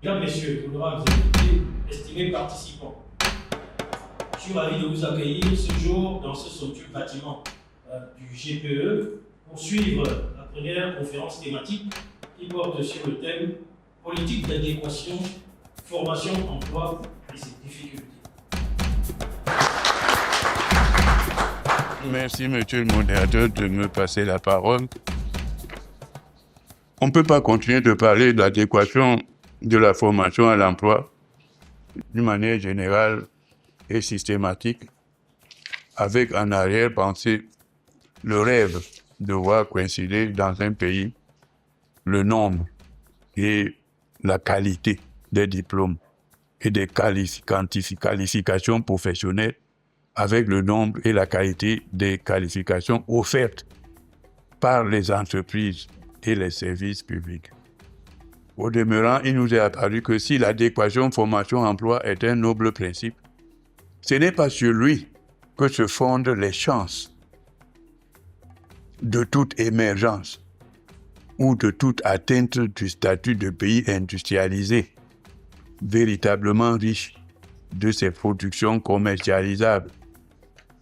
Mesdames, Messieurs, honorables invités, estimés participants, je suis ravi de vous accueillir ce jour dans ce somptueux bâtiment du GPE pour suivre la première conférence thématique qui porte sur le thème politique d'adéquation, formation, emploi et ses difficultés. Merci, monsieur le modérateur, de me passer la parole. On ne peut pas continuer de parler de l'adéquation de la formation à l'emploi d'une manière générale et systématique avec en arrière-pensée le rêve de voir coïncider dans un pays le nombre et la qualité des diplômes et des qualifications professionnelles avec le nombre et la qualité des qualifications offertes par les entreprises et les services publics. Au demeurant, il nous est apparu que si l'adéquation formation-emploi est un noble principe, ce n'est pas sur lui que se fondent les chances de toute émergence ou de toute atteinte du statut de pays industrialisé, véritablement riche de ses productions commercialisables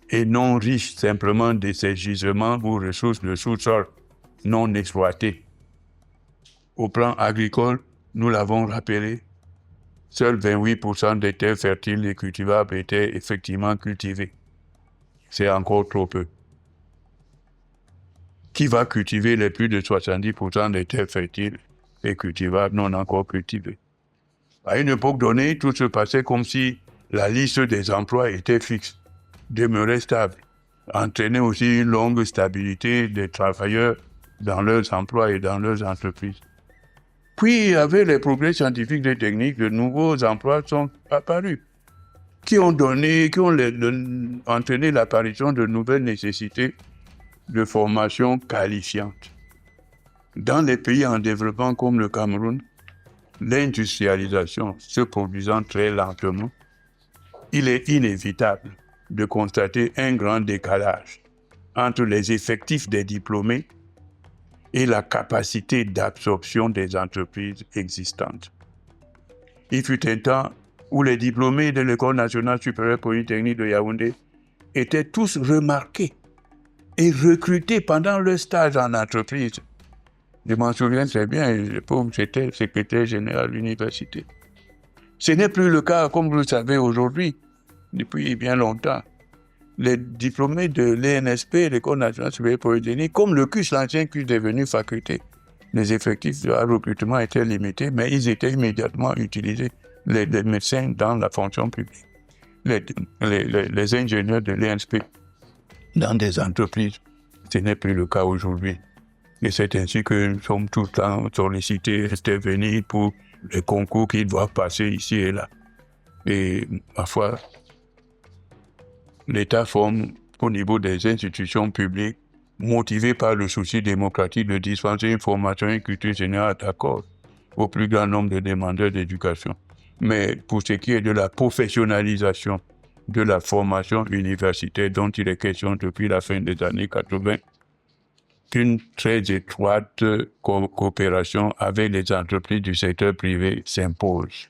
et non riche simplement de ses gisements ou ressources de sous-sol non exploitées. Au plan agricole, nous l'avons rappelé, seuls 28% des terres fertiles et cultivables étaient effectivement cultivées. C'est encore trop peu. Qui va cultiver les plus de 70% des terres fertiles et cultivables non encore cultivées? À une époque donnée, tout se passait comme si la liste des emplois était fixe, demeurait stable, entraînait aussi une longue stabilité des travailleurs dans leurs emplois et dans leurs entreprises. Puis, avec les progrès scientifiques et techniques, de nouveaux emplois sont apparus, qui ont entraîné l'apparition de nouvelles nécessités de formation qualifiante. Dans les pays en développement comme le Cameroun, l'industrialisation se produisant très lentement, il est inévitable de constater un grand décalage entre les effectifs des diplômés et la capacité d'absorption des entreprises existantes. Il fut un temps où les diplômés de l'École nationale supérieure polytechnique de Yaoundé étaient tous remarqués et recrutés pendant leur stage en entreprise. Je m'en souviens très bien, j'étais secrétaire général de l'université. Ce n'est plus le cas, comme vous le savez aujourd'hui, depuis bien longtemps. Les diplômés de l'ENSP, l'École nationale supérieure polytechnique, comme le CUS, l'ancien CUS devenu faculté, les effectifs de recrutement étaient limités, mais ils étaient immédiatement utilisés, les médecins dans la fonction publique, les ingénieurs de l'ENSP dans des entreprises. Ce n'est plus le cas aujourd'hui. Et c'est ainsi que nous sommes tout le temps sollicités, intervenir pour les concours qui doivent passer ici et là. Et ma foi, l'État forme au niveau des institutions publiques, motivé par le souci démocratique de dispenser une formation et une culture générale d'accord au plus grand nombre de demandeurs d'éducation. Mais pour ce qui est de la professionnalisation de la formation universitaire dont il est question depuis la fin des années 80, une très étroite coopération avec les entreprises du secteur privé s'impose.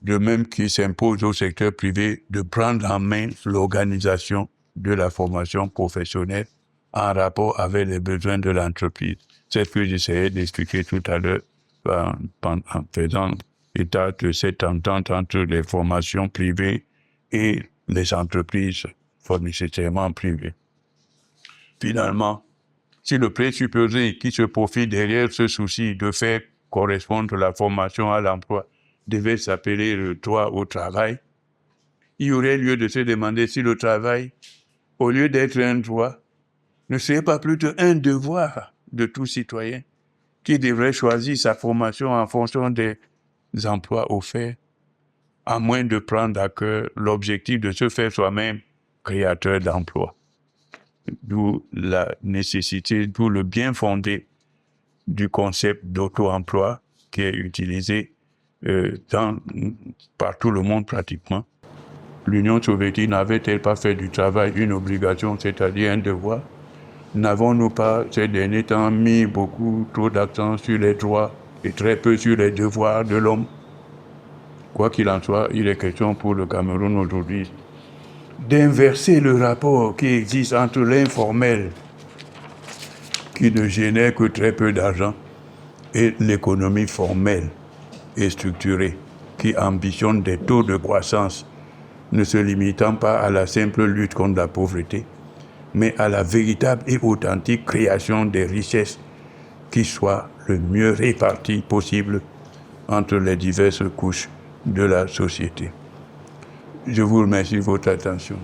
De même qu'il s'impose au secteur privé de prendre en main l'organisation de la formation professionnelle en rapport avec les besoins de l'entreprise. C'est ce que j'essayais d'expliquer tout à l'heure en faisant état de cette entente entre les formations privées et les entreprises nécessairement privées. Finalement, si le présupposé qui se profile derrière ce souci de faire correspondre la formation à l'emploi devait s'appeler le droit au travail, il y aurait lieu de se demander si le travail, au lieu d'être un droit, ne serait pas plutôt un devoir de tout citoyen qui devrait choisir sa formation en fonction des emplois offerts, à moins de prendre à cœur l'objectif de se faire soi-même créateur d'emplois. D'où la nécessité, d'où le bien fondé du concept d'auto-emploi qui est utilisé par tout le monde pratiquement. L'Union soviétique n'avait-elle pas fait du travail une obligation, c'est-à-dire un devoir? N'avons-nous pas, ces derniers temps, mis beaucoup trop d'accent sur les droits et très peu sur les devoirs de l'homme. Quoi qu'il en soit, il est question pour le Cameroun aujourd'hui d'inverser le rapport qui existe entre l'informel, qui ne génère que très peu d'argent, et l'économie formelle et structurée, qui ambitionne des taux de croissance ne se limitant pas à la simple lutte contre la pauvreté, mais à la véritable et authentique création des richesses qui soient le mieux réparties possible entre les diverses couches de la société. Je vous remercie de votre attention.